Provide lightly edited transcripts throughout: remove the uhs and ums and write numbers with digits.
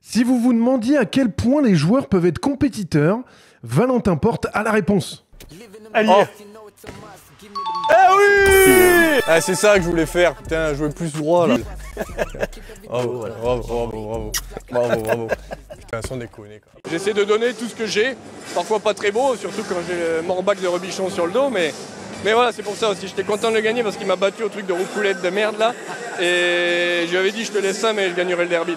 Si vous vous demandiez à quel point les joueurs peuvent être compétiteurs, Valentin Porte a la réponse. Allez. Oh. Eh oui! Ah, c'est ça que je voulais faire, putain, jouer plus droit là. Bravo, bravo. Putain, sans déconner quoi. J'essaie de donner tout ce que j'ai, parfois pas très beau, surtout quand j'ai le morbac de Robichon sur le dos, mais voilà, c'est pour ça aussi. J'étais content de le gagner parce qu'il m'a battu au truc de roucoulette de merde là. Et je lui avais dit je te laisse ça, mais je gagnerai le derby.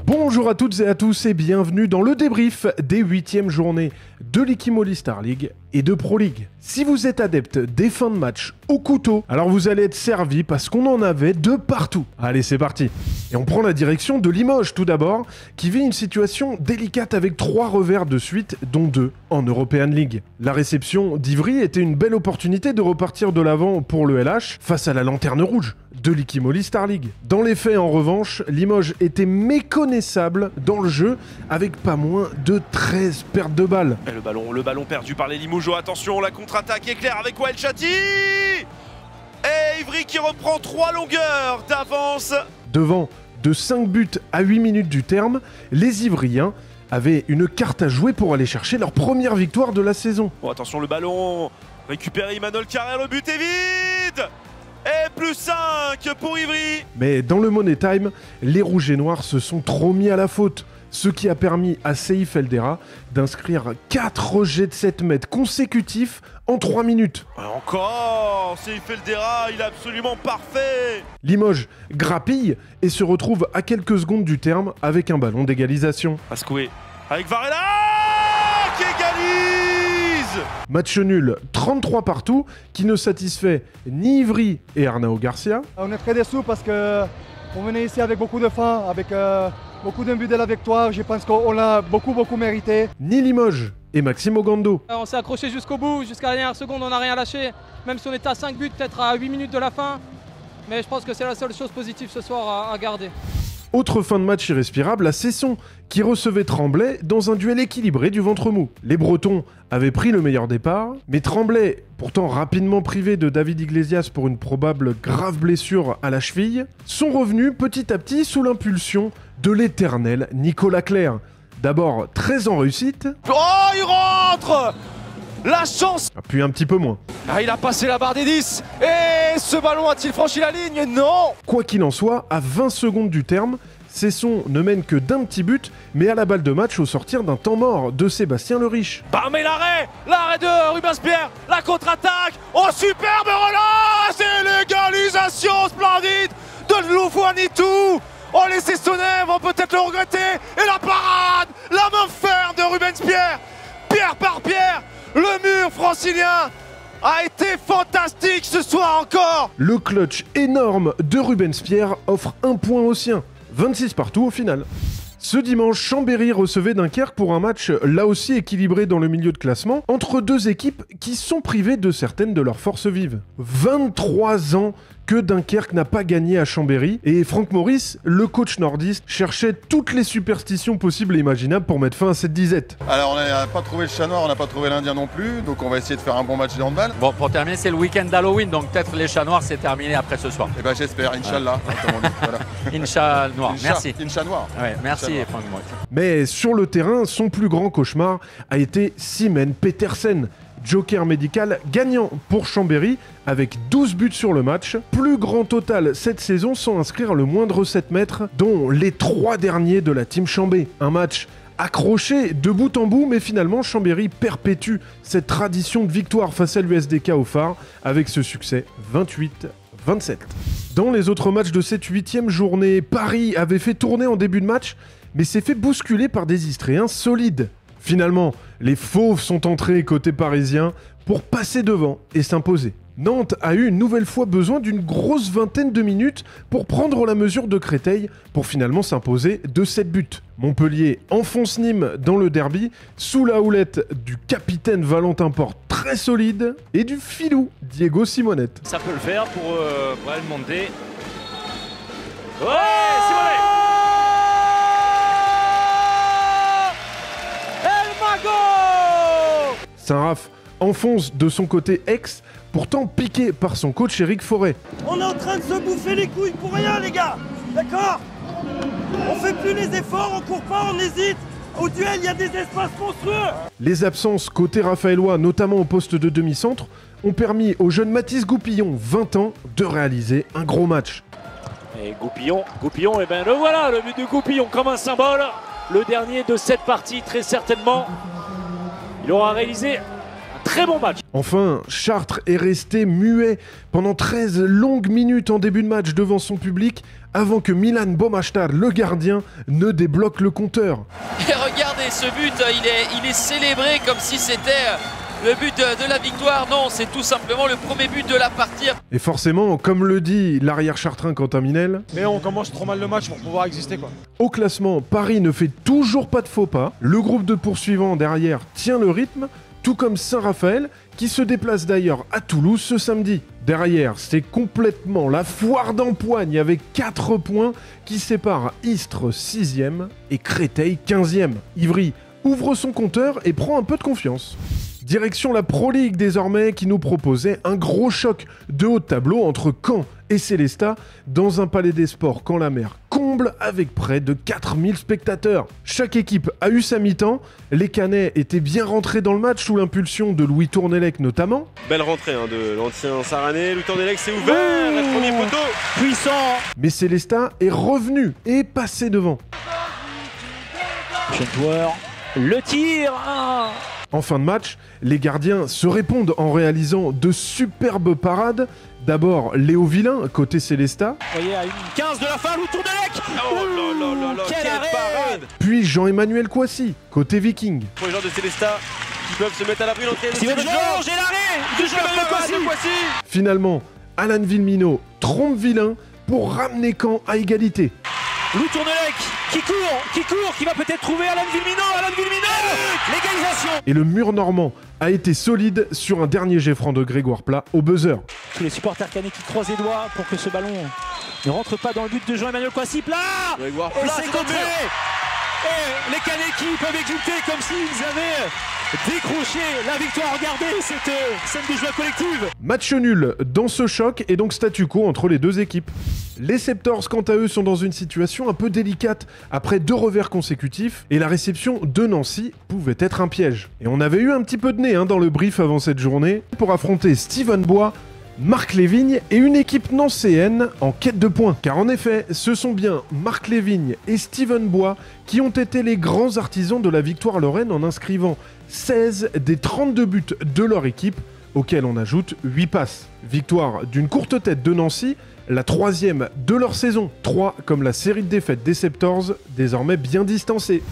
Bonjour à toutes et à tous et bienvenue dans le débrief des 8e journées de l'Ikimoli Star League et de Pro League. Si vous êtes adepte des fins de match au couteau, alors vous allez être servi parce qu'on en avait de partout. Allez, c'est parti. Et on prend la direction de Limoges tout d'abord, qui vit une situation délicate avec 3 revers de suite, dont 2 en European League. La réception d'Ivry était une belle opportunité de repartir de l'avant pour le LH face à la lanterne rouge de l'Ikimoli Star League. Dans les faits, en revanche, Limoges était méconnaissable dans le jeu avec pas moins de 13 pertes de balles. Et le ballon perdu par les Limogeaux. Attention, la contre-attaque éclair avec Wael Chati. Et Ivry qui reprend 3 longueurs d'avance. Devant de 5 buts à 8 minutes du terme, les Ivriens avaient une carte à jouer pour aller chercher leur première victoire de la saison. Oh, attention, le ballon récupéré, Emmanuel Carrère, le but est vide. Et plus 5 pour Ivry. Mais dans le Money Time, les Rouges et Noirs se sont trop mis à la faute, ce qui a permis à Seif Eldera d'inscrire 4 rejets de 7 mètres consécutifs en 3 minutes. Encore Seif Eldera, il est absolument parfait. Limoges grappille et se retrouve à quelques secondes du terme avec un ballon d'égalisation. Ascoué avec Varela qui égalise. Match nul 33 partout qui ne satisfait ni Ivry et Arnao Garcia. On est très déçus parce qu'on venait ici avec beaucoup de faim, avec beaucoup d'un but de la victoire. Je pense qu'on l'a beaucoup mérité. Ni Limoges et Maxime Ogando. On s'est accroché jusqu'au bout, jusqu'à la dernière seconde, on n'a rien lâché. Même si on était à 5 buts, peut-être à 8 minutes de la fin. Mais je pense que c'est la seule chose positive ce soir à garder. Autre fin de match irrespirable à Cesson, qui recevait Tremblay dans un duel équilibré du ventre mou. Les Bretons avaient pris le meilleur départ, mais Tremblay, pourtant rapidement privé de David Iglesias pour une probable grave blessure à la cheville, sont revenus petit à petit sous l'impulsion de l'éternel Nicolas Clerc. D'abord 13 en réussite. Oh, il rentre. La chance. Puis un petit peu moins. Ah, il a passé la barre des 10. Et ce ballon a-t-il franchi la ligne? Non. Quoi qu'il en soit, à 20 secondes du terme, Cesson ne mène que d'un petit but, mais à la balle de match au sortir d'un temps mort de Sébastien Le Riche. Bam, et l'arrêt de Rubens Pierre, la contre-attaque. Oh, superbe relance et l'égalisation splendide de Louvoinitou. Oh, les Cessonnais vont peut-être le regretter. Et la parade, la main ferme de Rubens Pierre, pierre par pierre. Le mur francilien a été fantastique ce soir encore. Le clutch énorme de Rubens Pierre offre un point au sien. 26 partout au final. Ce dimanche, Chambéry recevait Dunkerque pour un match là aussi équilibré dans le milieu de classement entre 2 équipes qui sont privées de certaines de leurs forces vives. 23 ans que Dunkerque n'a pas gagné à Chambéry et Franck Maurice, le coach nordiste, cherchait toutes les superstitions possibles et imaginables pour mettre fin à cette disette. Alors on n'a pas trouvé le chat noir, on n'a pas trouvé l'Indien non plus, donc on va essayer de faire un bon match de handball. Bon, pour terminer, c'est le week-end d'Halloween, donc peut-être les chats noirs, c'est terminé après ce soir. Eh ben j'espère, Inch'Allah, comme on dit. Voilà. Incha noir, merci. Incha noir. Ouais, merci Incha noir. Franck Maurice. Mais sur le terrain, son plus grand cauchemar a été Simen Petersen, joker médical gagnant pour Chambéry avec 12 buts sur le match. Plus grand total cette saison sans inscrire le moindre 7 mètres, dont les 3 derniers de la team Chambé. Un match accroché de bout en bout, mais finalement Chambéry perpétue cette tradition de victoire face à l'USDK au phare avec ce succès 28-27. Dans les autres matchs de cette 8e journée, Paris avait fait tourner en début de match, mais s'est fait bousculer par des Istréens solides. Finalement, les Fauves sont entrés côté parisien pour passer devant et s'imposer. Nantes a eu une nouvelle fois besoin d'une grosse vingtaine de minutes pour prendre la mesure de Créteil pour finalement s'imposer de 7 buts. Montpellier enfonce Nîmes dans le derby sous la houlette du capitaine Valentin Porte très solide et du filou Diego Simonette. Ça peut le faire pour El Monde. Ouais, Simonet. Saint-Raph enfonce de son côté Aix, pourtant piqué par son coach Éric Forêt. On est en train de se bouffer les couilles pour rien, les gars. D'accord? On fait plus les efforts, on court pas, on hésite. Au duel, il y a des espaces monstrueux. Les absences côté raphaélois, notamment au poste de demi-centre, ont permis au jeune Mathis Goupillon, 20 ans, de réaliser un gros match. Et Goupillon, et ben le voilà, le but de Goupillon comme un symbole. Le dernier de cette partie, très certainement. Il aura réalisé un très bon match. Enfin, Chartres est resté muet pendant 13 longues minutes en début de match devant son public avant que Milan Bomashtar, le gardien, ne débloque le compteur. Et regardez ce but, il est célébré comme si c'était le but de la victoire. Non, c'est tout simplement le premier but de la partie. Et forcément, comme le dit l'arrière chartrain Quentin Minel, mais on commence trop mal le match pour pouvoir exister quoi. Au classement, Paris ne fait toujours pas de faux pas. Le groupe de poursuivants derrière tient le rythme, tout comme Saint-Raphaël, qui se déplace d'ailleurs à Toulouse ce samedi. Derrière, c'est complètement la foire d'empoigne avec 4 points qui séparent Istres 6e et Créteil 15e. Ivry ouvre son compteur et prend un peu de confiance. Direction la Pro League désormais qui nous proposait un gros choc de haut de tableau entre Caen et Célestat dans un palais des sports Caen-la-Mer comble avec près de 4000 spectateurs. Chaque équipe a eu sa mi-temps, les Canets étaient bien rentrés dans le match sous l'impulsion de Louis Tournellec notamment. Belle rentrée de l'ancien Saranais, Louis Tournellec s'est ouvert, le premier poteau, puissant. Mais Célestat est revenu et passé devant. Jeune joueur, le tir. En fin de match, les gardiens se répondent en réalisant de superbes parades. D'abord, Léo Villain, côté Célestat. Vous voyez, à une 15 de la fin, Louis Tournellec. Oh là, quelle parade. Puis Jean-Emmanuel Kouassi, côté Viking. Pour les joueurs de Célestat qui peuvent se mettre à l'abri d'entrée. Steven Georges et l'arrêt de Jean-Emmanuel Kouassi. Finalement, Alan Villemino trompe Villain pour ramener Caen à égalité. Louis Tournellec qui va peut-être trouver Alan Villemino, l'égalisation. Et le mur normand a été solide sur un dernier jet franc de Grégoire Plat au buzzer. Tous les supporters canets qui croisent les doigts pour que ce ballon ne rentre pas dans le but de Jean-Emmanuel Kouassi. Plat. Grégoire Plat, c'est contré. Et les Canets qui peuvent exulter comme s'ils avaient décroché la victoire. Regardez cette scène de joie collective. Match nul dans ce choc et donc statu quo entre les deux équipes. Les Septors, quant à eux, sont dans une situation un peu délicate après 2 revers consécutifs et la réception de Nancy pouvait être un piège. Et on avait eu un petit peu de nez dans le brief avant cette journée pour affronter Steven Bois, Marc Lévigne et une équipe nancéenne en quête de points. Car en effet, ce sont bien Marc Lévigne et Steven Bois qui ont été les grands artisans de la victoire lorraine en inscrivant 16 des 32 buts de leur équipe, auxquels on ajoute 8 passes. Victoire d'une courte tête de Nancy, la 3e de leur saison. 3 comme la série de défaites des Septors, désormais bien distancée.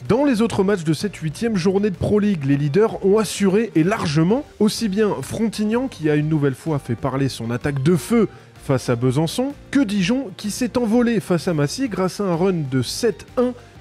Dans les autres matchs de cette 8e journée de Pro League, les leaders ont assuré et largement, aussi bien Frontignan qui a une nouvelle fois fait parler son attaque de feu face à Besançon, que Dijon qui s'est envolé face à Massy grâce à un run de 7-1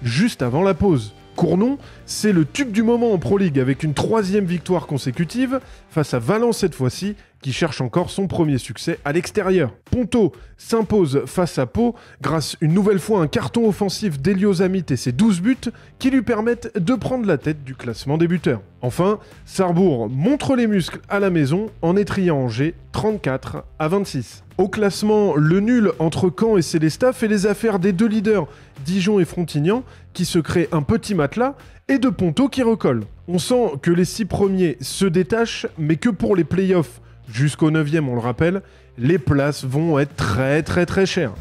juste avant la pause. Cournon, c'est le tube du moment en Pro League avec une 3e victoire consécutive face à Valence cette fois-ci, qui cherche encore son premier succès à l'extérieur. Ponto s'impose face à Pau grâce une nouvelle fois à un carton offensif d'Elios Amit et ses 12 buts qui lui permettent de prendre la tête du classement des buteurs. Enfin, Sarrebourg montre les muscles à la maison en étriant Angers 34-26. Au classement, le nul entre Caen et Célestat fait les affaires des 2 leaders, Dijon et Frontignan, qui se créent un petit matelas, et de Ponto qui recolle. On sent que les 6 premiers se détachent, mais que pour les playoffs, jusqu'au 9e on le rappelle, les places vont être très chères.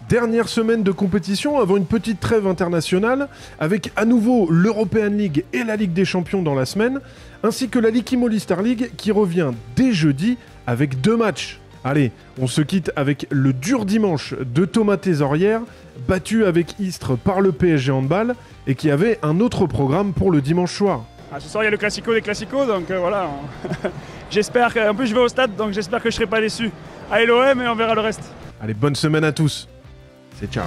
Dernière semaine de compétition avant une petite trêve internationale, avec à nouveau l'European League et la Ligue des Champions dans la semaine, ainsi que la Ligue Imoli Star League qui revient dès jeudi avec 2 matchs. Allez, on se quitte avec le dur dimanche de Thomas Thésaurière, battu avec Istres par le PSG Handball, et qui avait un autre programme pour le dimanche soir. Ce soir il y a le classico des classicos, donc voilà. J'espère que... En plus je vais au stade, donc j'espère que je serai pas déçu. Allez l'OM et on verra le reste. Allez, bonne semaine à tous. C'est ciao.